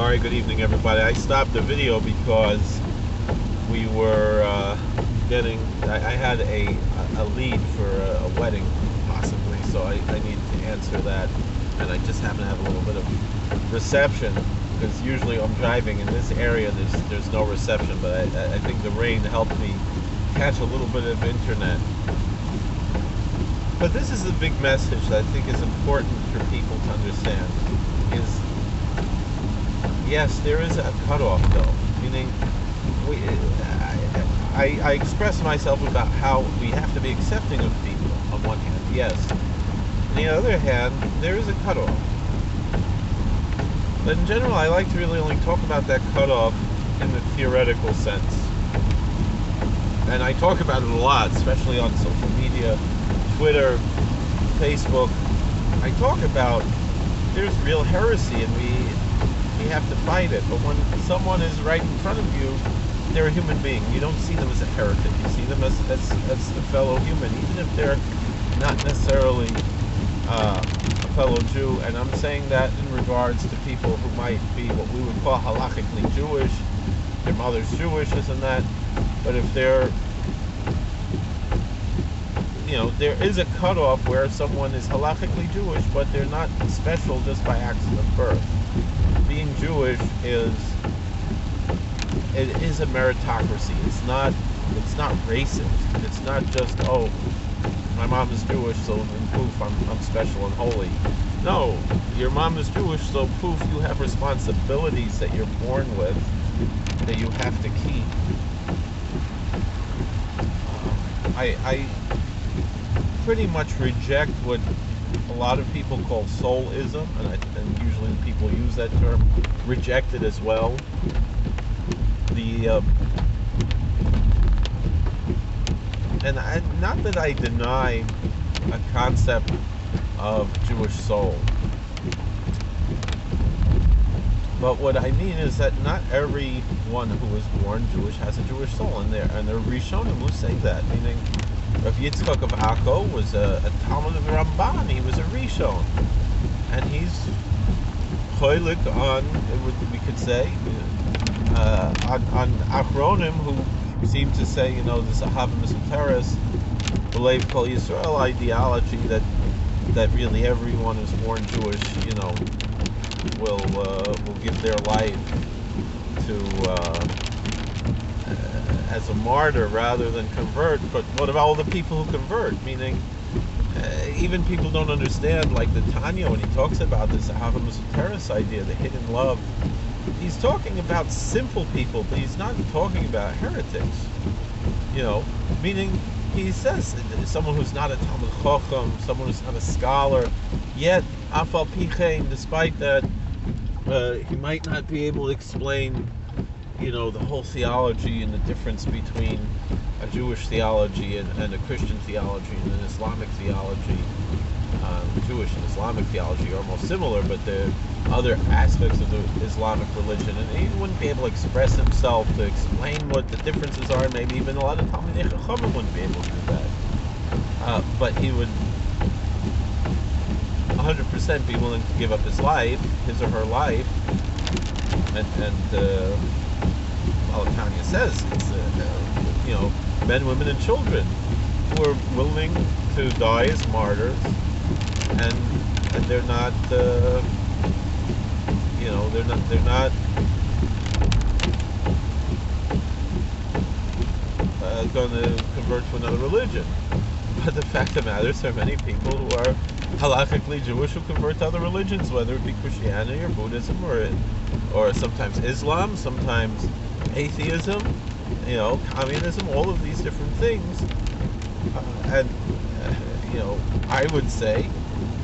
Alright, good evening everybody. I stopped the video because we were I had a lead for a wedding, possibly, so I needed to answer that, and I just happen to have a little bit of reception, because usually I'm driving in this area, there's no reception, but I think the rain helped me catch a little bit of internet. But this is a big message that I think is important for people to understand, is yes, there is a cutoff, though. Meaning, I express myself about how we have to be accepting of people, on one hand, yes. On the other hand, there is a cutoff. But in general, I like to really only talk about that cutoff in the theoretical sense. And I talk about it a lot, especially on social media, Twitter, Facebook. I talk about there's real heresy, and we have to fight it. But when someone is right in front of you, they're a human being. You don't see them as a heretic. You see them as a fellow human, even if they're not necessarily a fellow Jew. And I'm saying that in regards to people who might be what we would call halachically Jewish. Their mother's Jewish, isn't that? But if they're, there is a cutoff where someone is halachically Jewish, but they're not special just by accident of birth. Being Jewish is a meritocracy. It's not racist. It's not just, oh, my mom is Jewish, so then poof, I'm special and holy. No, your mom is Jewish, so poof, you have responsibilities that you're born with that you have to keep. I pretty much reject what a lot of people call soulism, and usually people use that term, reject it as well. Not that I deny a concept of Jewish soul, but what I mean is that not everyone who is born Jewish has a Jewish soul, and there are Rishonim who say that, meaning Rav Yitzchak of Akko was a Talmud of Ramban. He was a Rishon, and he's choilik on, we could say, on Achronim, who seem to say, this Ahava Mesuteres, B'Leiv Kol Yisrael ideology that really everyone who's born Jewish, will give their life to as a martyr rather than convert. But what about all the people who convert? Meaning, even people don't understand, like the Tanya, when he talks about this Ahava Mesuteres idea, the hidden love, he's talking about simple people, but he's not talking about heretics. Meaning, he says someone who's not a Talmud Chacham, someone who's not a scholar, yet Afal Pichein, despite that, he might not be able to explain the whole theology and the difference between a Jewish theology and a Christian theology and an Islamic theology. Jewish and Islamic theology are almost similar, but there are other aspects of the Islamic religion, and he wouldn't be able to express himself to explain what the differences are. Maybe even a lot of Talmidei Chachamim wouldn't be able to do that. But he would 100% be willing to give up his or her life, and Tanya says it's men, women, and children who are willing to die as martyrs, and they're not they're not going to convert to another religion. But the fact of the matter is, there are many people who are halakhically Jewish who convert to other religions, whether it be Christianity or Buddhism or sometimes Islam, sometimes atheism, communism, all of these different things. I would say,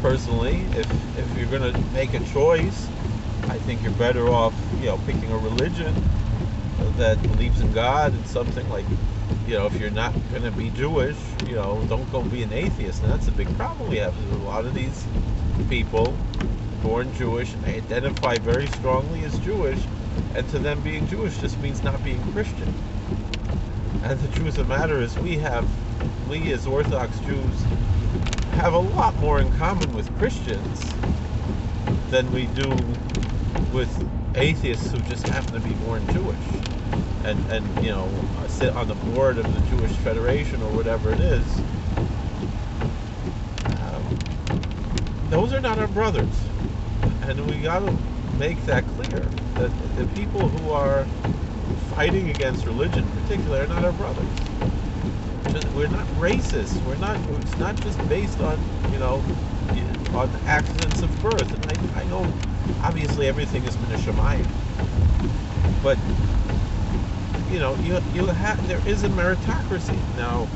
personally, if you're going to make a choice, I think you're better off, picking a religion that believes in God and something like, if you're not going to be Jewish, don't go be an atheist. And that's a big problem we have. There's a lot of these people born Jewish, and they identify very strongly as Jewish, and to them being Jewish just means not being Christian. And the truth of the matter is, we as Orthodox Jews have a lot more in common with Christians than we do with atheists who just happen to be born Jewish, and sit on the board of the Jewish Federation or whatever it is. Those are not our brothers, and we got to make that clear, that the people who are fighting against religion in particular are not our brothers. We're not racist. It's not just based on on accidents of birth. And I know obviously everything is min hashamayim, but there is a meritocracy. Now,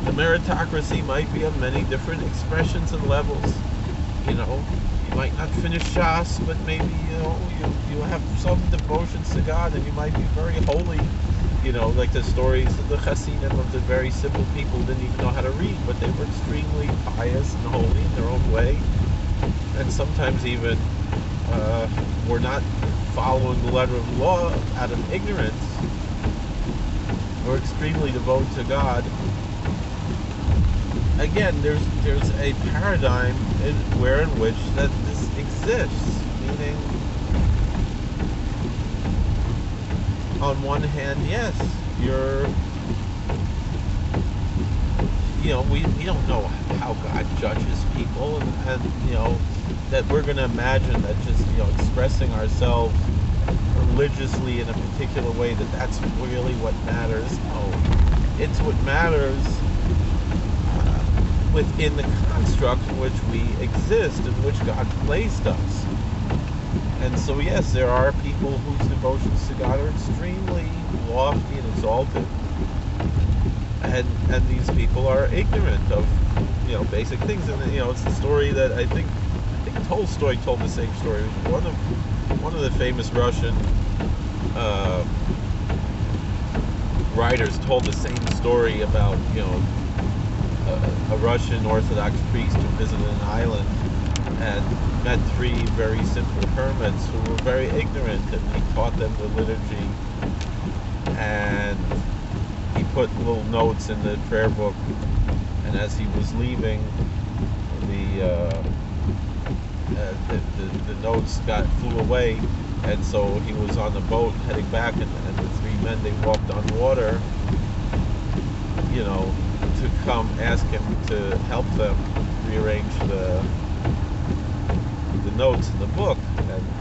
the meritocracy might be of many different expressions and levels. You might not finish Shas, but maybe you have some devotions to God, and you might be very holy. Like the stories of the Hasidim, of the very simple people who didn't even know how to read, but they were extremely pious and holy in their own way, and sometimes even were not following the letter of the law out of ignorance, or extremely devoted to God. Again, there's a paradigm in which that this exists, meaning, on one hand, yes, we don't know how God judges people, and that we're going to imagine that just expressing ourselves religiously in a particular way, that's really what matters. No, it's what matters within the construct in which we exist, in which God placed us. And so, yes, there are people whose devotions to God are extremely lofty and exalted, and these people are ignorant of basic things. And it's the story that I think Tolstoy told the same story. One of the famous Russian writers told the same story about a Russian Orthodox priest who visited an island and met three very simple hermits who were very ignorant, and he taught them the liturgy, and he put little notes in the prayer book, and as he was leaving, the notes flew away, and so he was on the boat heading back, and the three men, they walked on water, to come ask him to help them rearrange the notes in the book,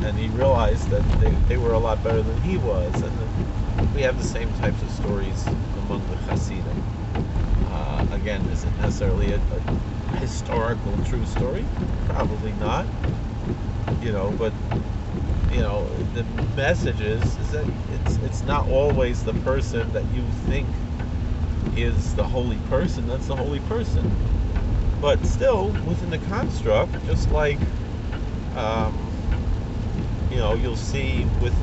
and he realized that they were a lot better than he was. And we have the same types of stories among the Hasidim. Again, is it necessarily a historical true story? Probably not. But the message is that it's not always the person that you think is the holy person that's the holy person, but still within the construct, just like you'll see with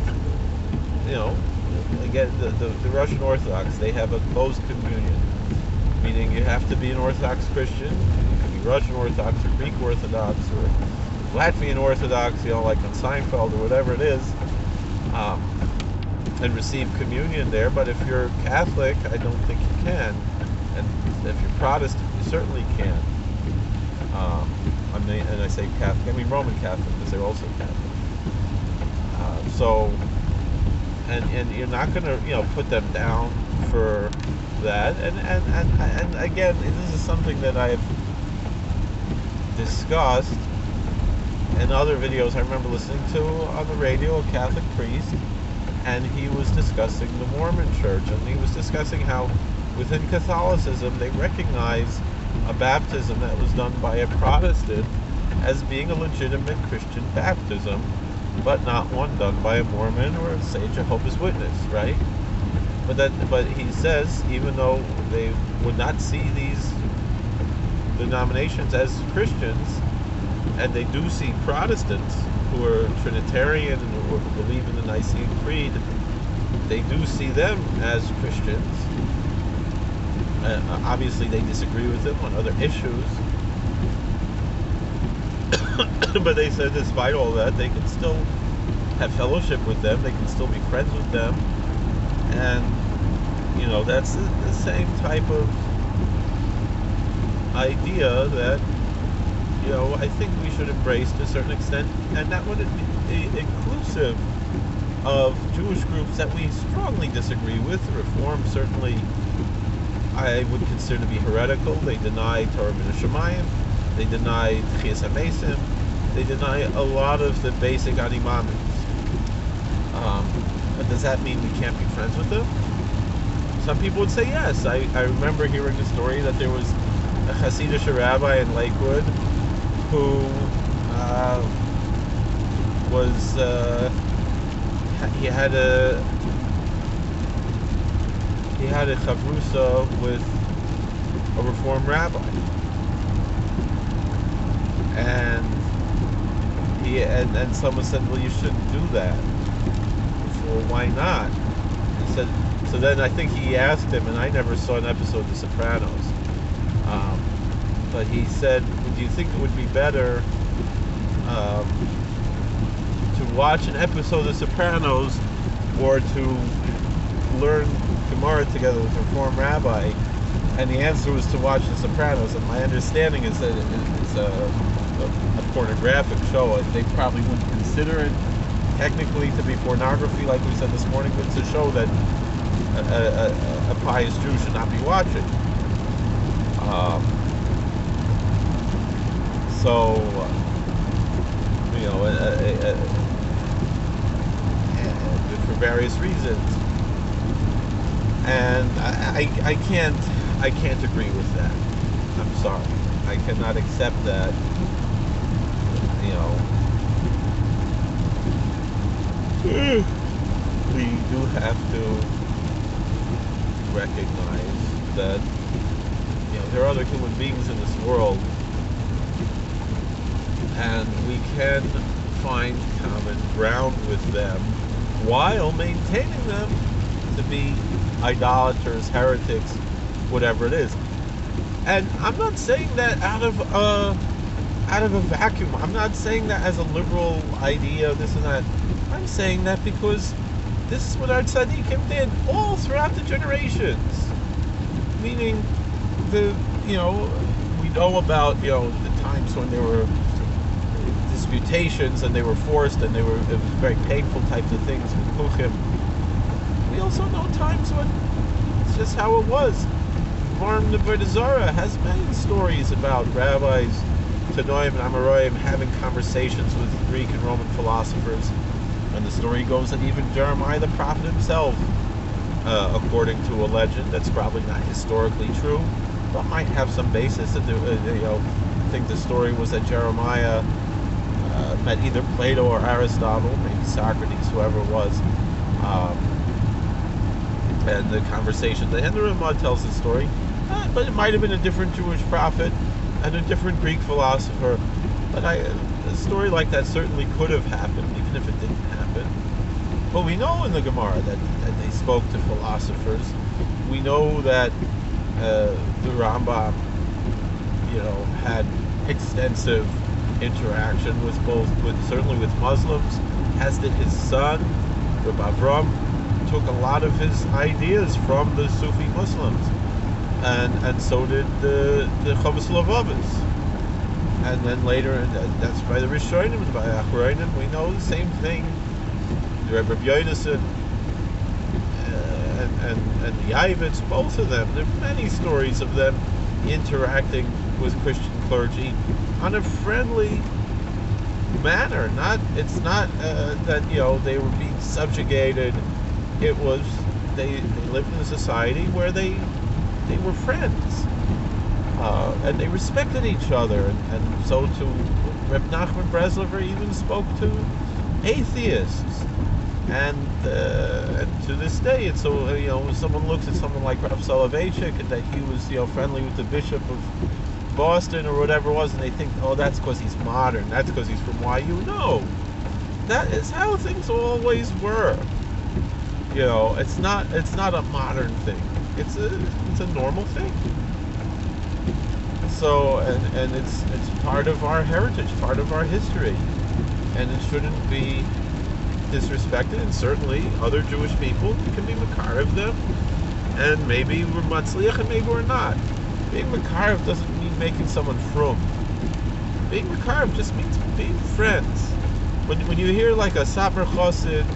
again the Russian Orthodox, they have a closed communion, meaning you have to be an Orthodox Christian. You can be Russian Orthodox or Greek Orthodox or Latvian Orthodox, like on Seinfeld or whatever it is, and receive communion there. But if you're Catholic, I don't think you can, and if you're Protestant, you certainly can. And I say Catholic, I mean Roman Catholic, because they're also Catholic. And you're not going to put them down for that. And again, this is something that I've discussed in other videos. I remember listening to on the radio a Catholic priest, and he was discussing the Mormon Church, and he was discussing how within Catholicism they recognize a baptism that was done by a Protestant as being a legitimate Christian baptism, but not one done by a Mormon or, say, Jehovah's Witness, right? But he says, even though they would not see these denominations as Christians, and they do see Protestants who are Trinitarian and who believe in the Nicene Creed, they do see them as Christians. Obviously, they disagree with them on other issues. But they said, despite all that, they can still have fellowship with them. They can still be friends with them. And, that's the same type of idea that, I think we should embrace to a certain extent, and that would be inclusive of Jewish groups that we strongly disagree with. Reform certainly I would consider to be heretical. They deny Torah min Hashemayim. They deny Tchias HaMesim. They deny a lot of the basic animamim. But does that mean we can't be friends with them? Some people would say yes. I remember hearing a story that there was a Hasidic rabbi in Lakewood who he had a chavrusa with a Reform rabbi, and someone said, well, you shouldn't do that. Well, why not? He said, so then I think he asked him, and I never saw an episode of The Sopranos, but he said, do you think it would be better to watch an episode of The Sopranos or to learn Gemara together with a Reform rabbi? And the answer was to watch The Sopranos, and my understanding is that it's a pornographic show. They probably wouldn't consider it technically to be pornography, like we said this morning, but it's a show that a pious Jew should not be watching. For various reasons, and I can't agree with that. I'm sorry, I cannot accept that. We do have to recognize that there are other human beings in this world, and we can find common ground with them while maintaining them to be idolaters, heretics, whatever it is. And I'm not saying that out of a vacuum. I'm not saying that as a liberal idea, this and that. I'm saying that because this is what our tzaddikim did all throughout the generations. Meaning, we know about the times when there were disputations and they were forced and it was very painful types of things with Kuchim. We also know times when it's just how it was. Varm Avodah Zarah has many stories about rabbis, Tanoim and Amoraim, having conversations with Greek and Roman philosophers. And the story goes that even Jeremiah the prophet himself, according to a legend that's probably not historically true, but might have some basis. I think the story was that Jeremiah met either Plato or Aristotle, maybe Socrates, whoever it was, and the conversation. The Ramah tells the story, but it might have been a different Jewish prophet and a different Greek philosopher. But a story like that certainly could have happened, even if it didn't happen. But we know in the Gemara that they spoke to philosophers. We know that the Rambam, had extensive interaction with certainly with Muslims, as did his son, Rabbi Avram, took a lot of his ideas from the Sufi Muslims, and so did the Chovos HaLevavos. And then later, that's by the Rishonim and by Achronim, we know the same thing. Rabbi Yonason and the Yavitz, both of them, there are many stories of them interacting with Christian clergy on a friendly manner. It's not that they were being subjugated. It was they lived in a society where they were friends. And they respected each other, and so to Reb Nachman Breslover even spoke to atheists, and to this day, it's so when someone looks at someone like Rav Soloveitchik and that he was friendly with the Bishop of Boston or whatever it was, and they think, oh, that's because he's modern, that's because he's from YU. No, that is how things always were. It's not a modern thing. It's a normal thing. So, and it's part of our heritage, part of our history, and it shouldn't be disrespected. And certainly, other Jewish people can be makarev them, and maybe we're matzliach and maybe we're not. Being makarev doesn't mean making someone frum. being Makarev just means being friends. When you hear like a Saper Chassid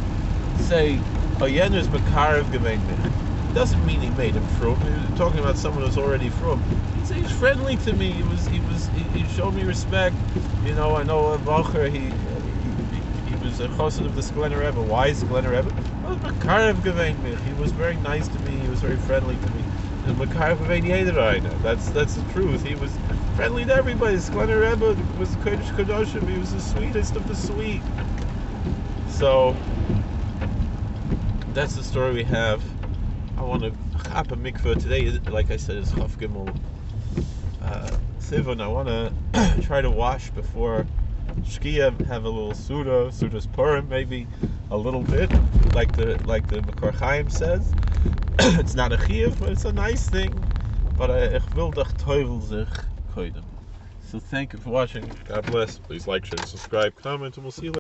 say, "Oh, Yener's Makarev gemein mich," it doesn't mean he made him frum. He's talking about someone who's already frum. He's friendly to me. He showed me respect. You know, I know a Bacher. He was a Chassid of the Glenner Rebbe. Why is Glenner Rebbe? Well, Makarev gemein mich. He was very nice to me. He was very friendly to me. And Makarev gemein jeder einer. That's the truth. He was friendly to everybody. Glenner Rebbe was Kodesh Kodoshim. He was the sweetest of the sweet. So that's the story we have. I want to chap a mikveh today. Like I said, is Chaf Gimel Sivon. I want to try to wash before Shkia. Have a little Suda's Purim, maybe a little bit, like the Makor Chaim says. It's not a chiyuv, but it's a nice thing. But ich will doch teuvel sich koidem. So thank you for watching. God bless. Please like, share, subscribe, comment, and we'll see you later.